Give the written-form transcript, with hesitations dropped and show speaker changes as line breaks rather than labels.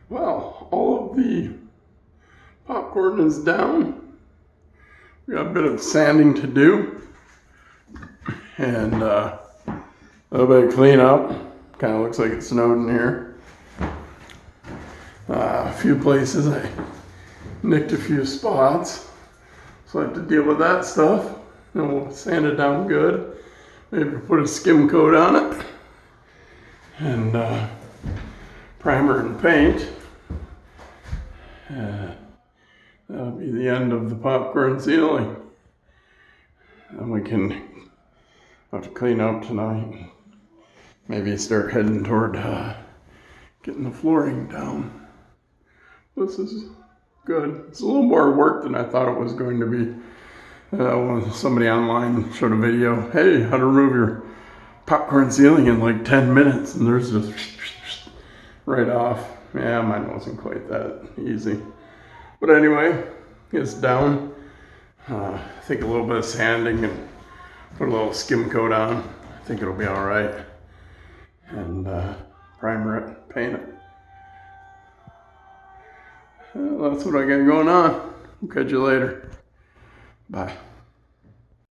Well, all of the popcorn is down. We got a bit of sanding to do and a little bit of cleanup. Kind of looks like it snowed in here. A few places I nicked a few spots, so I have to deal with that stuff. Then we'll sand it down good. Maybe put a skim coat on it and primer and paint. That'll be the end of the popcorn ceiling. And we can have to clean up tonight. Maybe start heading toward getting the flooring down. This is good. It's a little more work than I thought it was going to be. Somebody online showed a video, hey, how to remove your popcorn ceiling in like 10 minutes, and there's just right off. Yeah, mine wasn't quite that easy. But anyway, it's down. I think a little bit of sanding and put a little skim coat on. I think it'll be all right. And primer it, paint it. That's what I got going on. We'll catch you later. Bye.